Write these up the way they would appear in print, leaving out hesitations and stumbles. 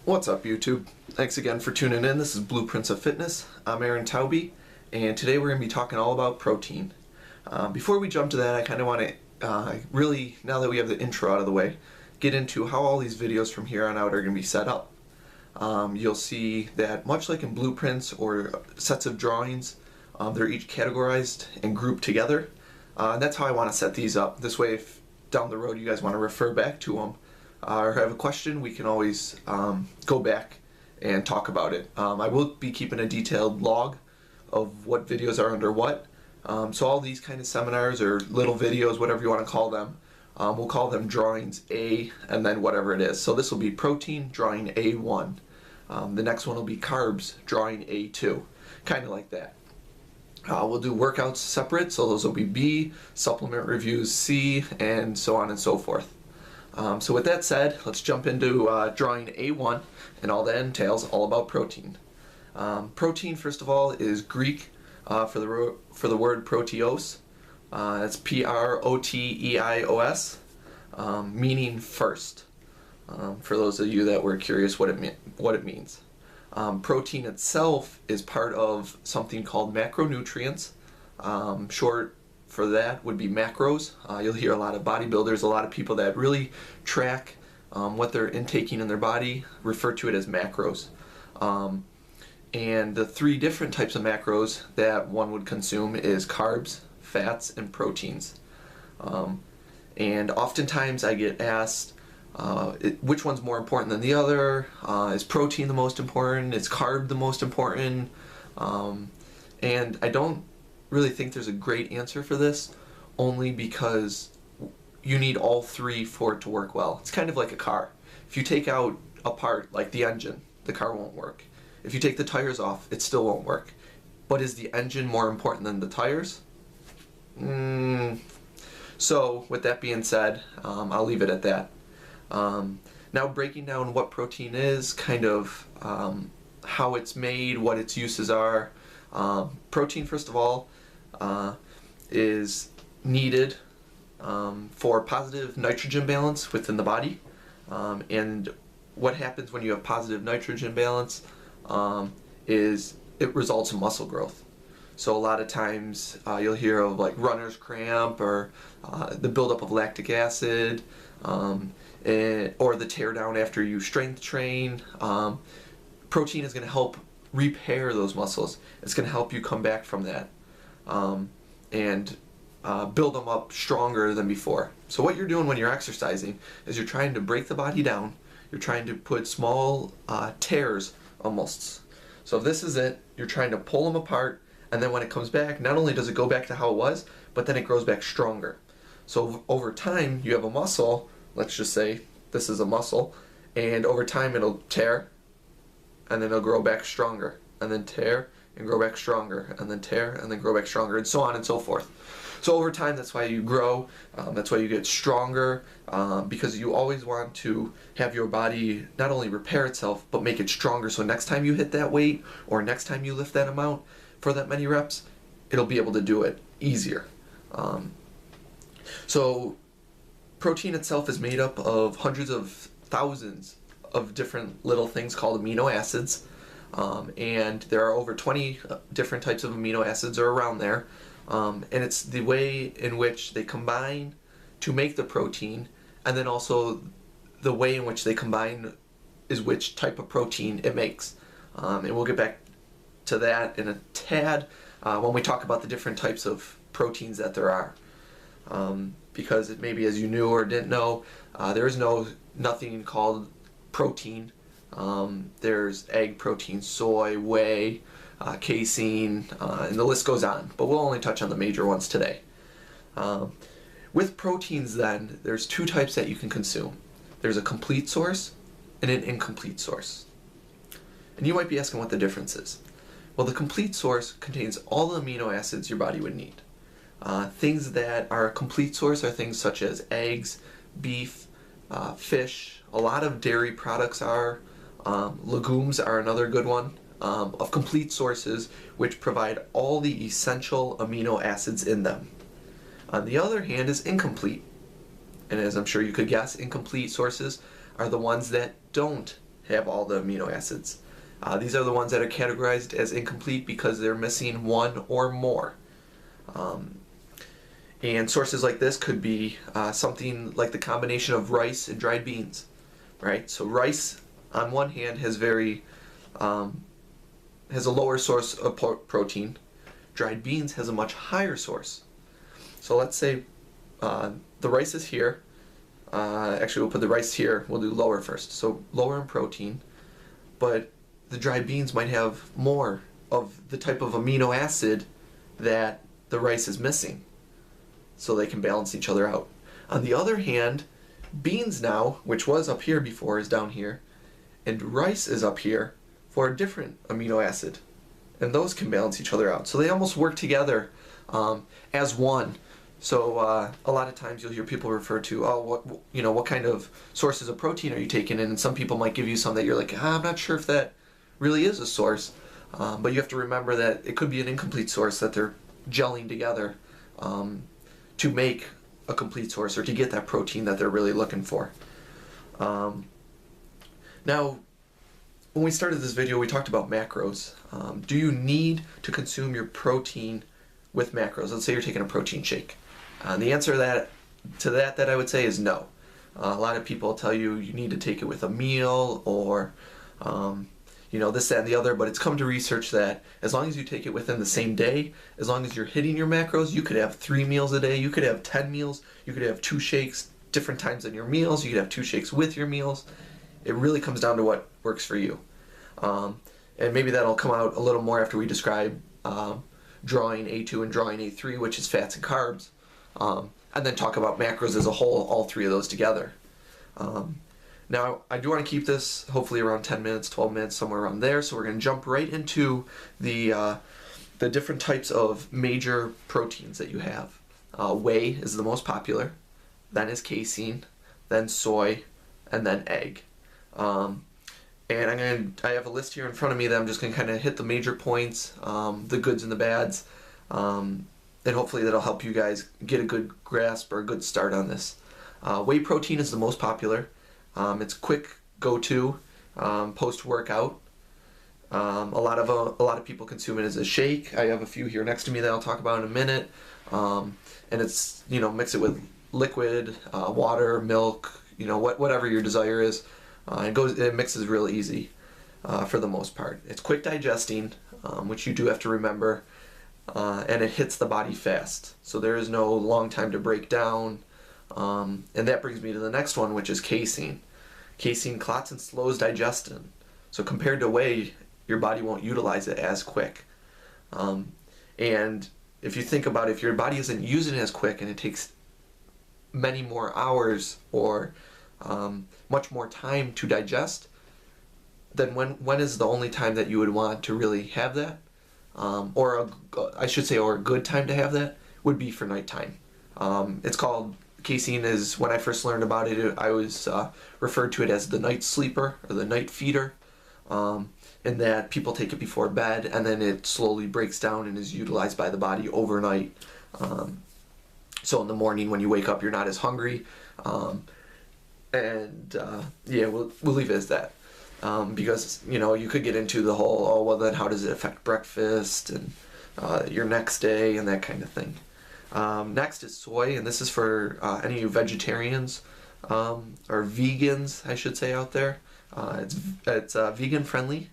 What's up, YouTube? Thanks again for tuning in. This is Blueprints of Fitness. I'm Aaron Taube, and today we're going to be talking all about protein. Before we jump to that, I kind of want to really, now that we have the intro out of the way, get into how all these videos from here on out are going to be set up. You'll see that much like in blueprints or sets of drawings, they're each categorized and grouped together. And that's how I want to set these up. This way, if down the road you guys want to refer back to them, or have a question, we can always go back and talk about it. I will be keeping a detailed log of what videos are under what. So all these kind of seminars or little videos, whatever you want to call them, we'll call them drawings A and then whatever it is. So this will be protein, drawing A1. The next one will be carbs, drawing A2. Kind of like that. We'll do workouts separate, so those will be B, supplement reviews C, and so on and so forth. So with that said, let's jump into drawing A1 and all that entails, all about protein. Protein, first of all, is Greek for the word proteos. It's P-R-O-T-E-I-O-S, meaning first. For those of you that were curious what it means. Protein itself is part of something called macronutrients. Short for that would be macros. You'll hear a lot of bodybuilders, a lot of people that really track what they're intaking in their body refer to it as macros. And the three different types of macros that one would consume is carbs, fats, and proteins. And oftentimes I get asked, which one's more important than the other? Is protein the most important? Is carb the most important? And I don't really think there's a great answer for this, only because you need all three for it to work well. It's kind of like a car. If you take out a part, like the engine, the car won't work. If you take the tires off, it still won't work. But is the engine more important than the tires? So with that being said, I'll leave it at that. Now breaking down what protein is, kind of how it's made, what its uses are. Protein, first of all, is needed for positive nitrogen balance within the body. And what happens when you have positive nitrogen balance is it results in muscle growth. So a lot of times you'll hear of like runner's cramp or the buildup of lactic acid, or the tear down after you strength train. Protein is going to help repair those muscles. It's going to help you come back from that and build them up stronger than before. So what you're doing when you're exercising is you're trying to break the body down. You're trying to put small tears almost. So if this is it, you're trying to pull them apart, and then when it comes back, not only does it go back to how it was, but then it grows back stronger. So over time, you have a muscle. Let's just say this is a muscle, and over time it'll tear, and then it'll grow back stronger, and then tear and grow back stronger, and then tear and then grow back stronger, and so on and so forth. So over time, that's why you grow, that's why you get stronger, because you always want to have your body not only repair itself, but make it stronger, so next time you hit that weight, or next time you lift that amount for that many reps, it'll be able to do it easier. So protein itself is made up of hundreds of thousands of different little things called amino acids, and there are over 20 different types of amino acids or around there, and it's the way in which they combine to make the protein, and then also the way in which they combine is which type of protein it makes. And we'll get back to that in a tad when we talk about the different types of proteins that there are. Because it maybe as you knew or didn't know, there is nothing called protein. There's egg protein, soy, whey, casein, and the list goes on. But we'll only touch on the major ones today. With proteins then, there's two types that you can consume. There's a complete source and an incomplete source. And you might be asking what the difference is. Well, the complete source contains all the amino acids your body would need. Things that are a complete source are things such as eggs, beef, fish. A lot of dairy products are. Legumes are another good one of complete sources which provide all the essential amino acids in them. On the other hand is incomplete. And as I'm sure you could guess, incomplete sources are the ones that don't have all the amino acids. These are the ones that are categorized as incomplete because they're missing one or more. And sources like this could be something like the combination of rice and dried beans, right? So rice, on one hand, has a lower source of protein. Dried beans has a much higher source. So let's say the rice is here. Actually, we'll put the rice here. We'll do lower first. So lower in protein, but the dried beans might have more of the type of amino acid that the rice is missing, so they can balance each other out. On the other hand, beans now, which was up here before, is down here, and rice is up here for a different amino acid, and those can balance each other out. So they almost work together as one. So a lot of times you'll hear people refer to, what kind of sources of protein are you taking in? And some people might give you some that you're like, I'm not sure if that really is a source. But you have to remember that it could be an incomplete source, that they're gelling together to make a complete source, or to get that protein that they're really looking for. Now, when we started this video, we talked about macros. Do you need to consume your protein with macros? Let's say you're taking a protein shake. The answer to that I would say is no. A lot of people tell you need to take it with a meal, or this, that, and the other, but it's come to research that as long as you take it within the same day, as long as you're hitting your macros, you could have 3 meals a day, you could have 10 meals, you could have 2 shakes different times in your meals, you could have 2 shakes with your meals. It really comes down to what works for you. And maybe that'll come out a little more after we describe drawing A2 and drawing A3, which is fats and carbs, and then talk about macros as a whole, all 3 of those together. Now, I do want to keep this hopefully around 10 minutes, 12 minutes, somewhere around there, so we're going to jump right into the different types of major proteins that you have. Whey is the most popular, then is casein, then soy, and then egg. And I have a list here in front of me that I'm just going to kind of hit the major points, the goods and the bads, and hopefully that'll help you guys get a good grasp or a good start on this. Whey protein is the most popular. It's quick go-to post-workout. A lot of people consume it as a shake. I have a few here next to me that I'll talk about in a minute. And it's, mix it with liquid, water, milk, whatever your desire is. It mixes real easy for the most part. It's quick digesting, which you do have to remember, and it hits the body fast. So there is no long time to break down. And that brings me to the next one, which is casein. Casein clots and slows digestion. So compared to whey, your body won't utilize it as quick. And if you think about it, if your body isn't using it as quick and it takes many more hours or much more time to digest, then when is the only time that you would want to really have that? Or a good time to have that would be for nighttime. It's called, casein is, when I first learned about it, I was referred to it as the night sleeper or the night feeder, in that people take it before bed and then it slowly breaks down and is utilized by the body overnight. So in the morning when you wake up, you're not as hungry. We'll leave it as that. Because, you could get into the whole, then how does it affect breakfast and your next day and that kind of thing. Next is soy, and this is for any of you vegetarians or vegans, I should say, out there. It's vegan friendly,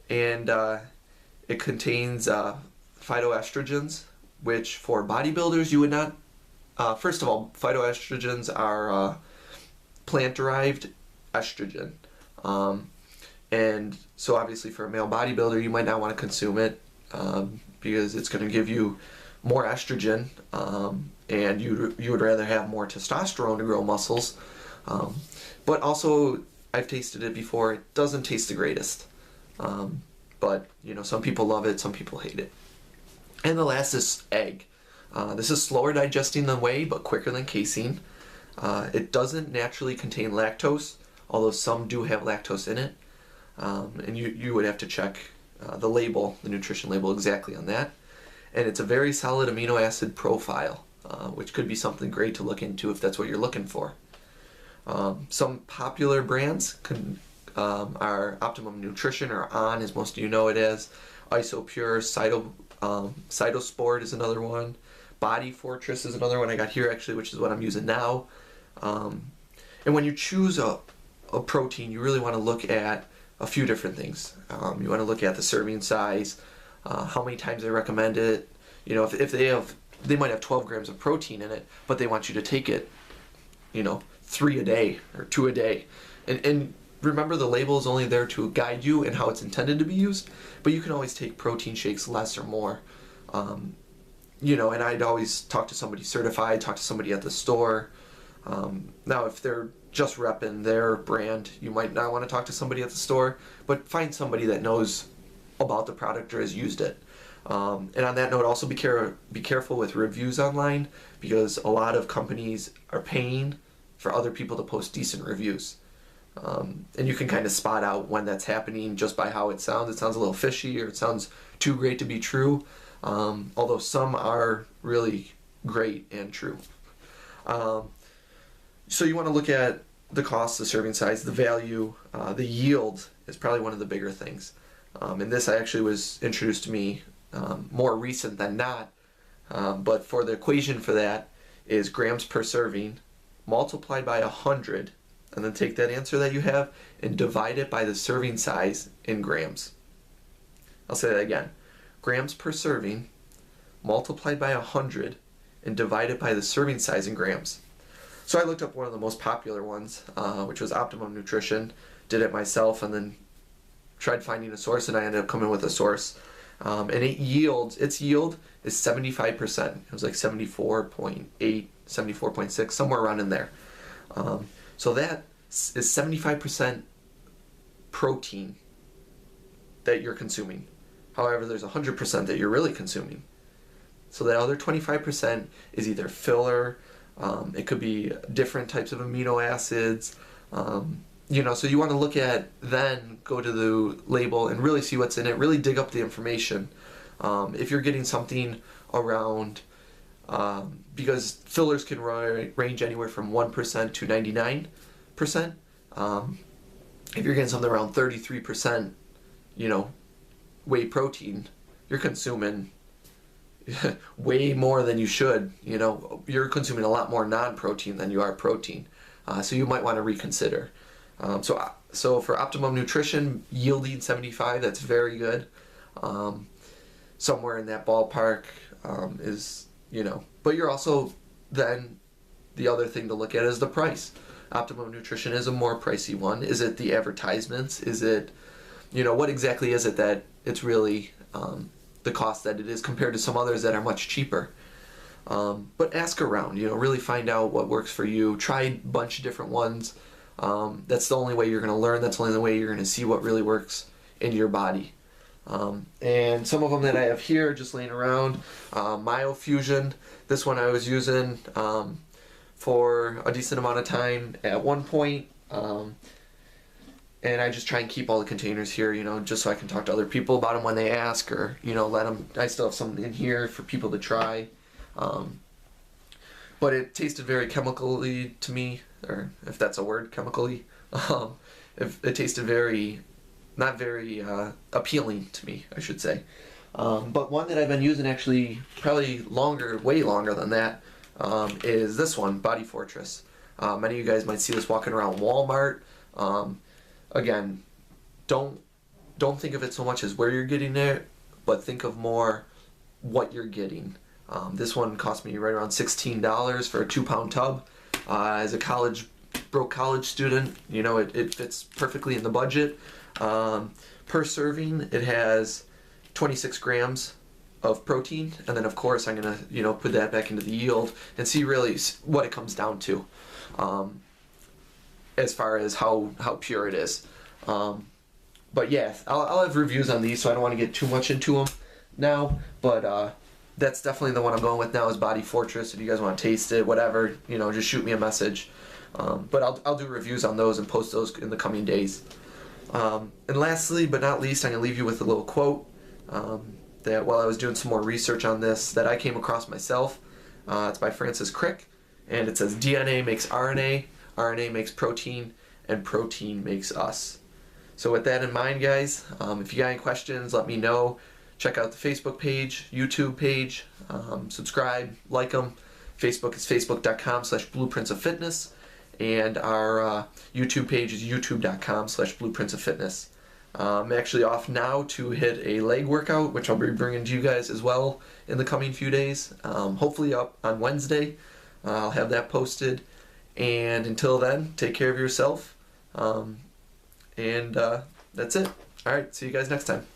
and it contains phytoestrogens, which for bodybuilders you would not. First of all, phytoestrogens are plant-derived estrogen, and so obviously for a male bodybuilder you might not want to consume it because it's going to give you more estrogen, and you would rather have more testosterone to grow muscles. But also, I've tasted it before, it doesn't taste the greatest. But, some people love it, some people hate it. And the last is egg. This is slower digesting than whey, but quicker than casein. It doesn't naturally contain lactose, although some do have lactose in it. And you would have to check the label, the nutrition label, exactly on that. And it's a very solid amino acid profile, which could be something great to look into if that's what you're looking for. Some popular brands are Optimum Nutrition, or ON as most of you know it as. IsoPure, Cytosport is another one. Body Fortress is another one I got here actually, which is what I'm using now. And when you choose a protein, you really want to look at a few different things. You want to look at the serving size, how many times they recommend it. You know, if they might have 12 grams of protein in it, but they want you to take it, 3 a day or 2 a day. And remember, the label is only there to guide you in how it's intended to be used, but you can always take protein shakes less or more. And I'd always talk to somebody certified, talk to somebody at the store. Now, if they're just repping their brand, you might not want to talk to somebody at the store, but find somebody that knows about the product or has used it. And on that note, also be careful with reviews online, because a lot of companies are paying for other people to post decent reviews. And you can kind of spot out when that's happening just by how it sounds. It sounds a little fishy, or it sounds too great to be true, although some are really great and true. So you want to look at the cost, the serving size, the value, the yield is probably one of the bigger things. And this actually was introduced to me more recent than not, but for the equation for that is grams per serving multiplied by 100, and then take that answer that you have and divide it by the serving size in grams. I'll say that again. Grams per serving multiplied by 100 and divided by the serving size in grams. So I looked up one of the most popular ones, which was Optimum Nutrition, did it myself, and then tried finding a source, and I ended up coming with a source. And its yield is 75%. It was like 74.8, 74.6, somewhere around in there. So that is 75% protein that you're consuming. However, there's 100% that you're really consuming. So the other 25% is either filler, it could be different types of amino acids, so you want to look at, then go to the label and really see what's in it, really dig up the information. If you're getting something around, because fillers can range anywhere from 1% to 99%. If you're getting something around 33%, whey protein, you're consuming way more than you should. You're consuming a lot more non-protein than you are protein. So you might want to reconsider. So for Optimum Nutrition, yielding 75, that's very good. Somewhere in that ballpark is, but you're also, then the other thing to look at is the price. Optimum Nutrition is a more pricey one. Is it the advertisements? Is it, what exactly is it that it's really the cost that it is compared to some others that are much cheaper? But ask around, really find out what works for you. Try a bunch of different ones. That's the only way you're going to learn. That's the only way you're going to see what really works in your body. And some of them that I have here just laying around, Myofusion. This one I was using for a decent amount of time at one point. And I just try and keep all the containers here, just so I can talk to other people about them when they ask, or, let them. I still have some in here for people to try. But it tasted very chemically to me, or if that's a word, chemically. It tasted not very appealing to me, I should say. But one that I've been using actually probably way longer than that, is this one, Body Fortress. Many of you guys might see this walking around Walmart. Again, don't think of it so much as where you're getting it, but think of more what you're getting. This one cost me right around $16 for a 2-pound tub. As a broke college student, it fits perfectly in the budget. Per serving, it has 26 grams of protein, and then of course I'm gonna put that back into the yield and see really what it comes down to, as far as how pure it is. But yeah, I'll have reviews on these, so I don't want to get too much into them now, but that's definitely the one I'm going with now, is Body Fortress. If you guys want to taste it, whatever, just shoot me a message. But I'll do reviews on those and post those in the coming days. And lastly, but not least, I'm going to leave you with a little quote that while I was doing some more research on this, that I came across myself. It's by Francis Crick, and it says, DNA makes RNA, RNA makes protein, and protein makes us. So with that in mind, guys, if you got any questions, let me know. Check out the Facebook page, YouTube page, subscribe, like them. Facebook is facebook.com/blueprintsofitness, and our YouTube page is youtube.com/blueprintsofitness. I'm actually off now to hit a leg workout, which I'll be bringing to you guys as well in the coming few days. Hopefully up on Wednesday. I'll have that posted. And until then, take care of yourself. And that's it. All right, see you guys next time.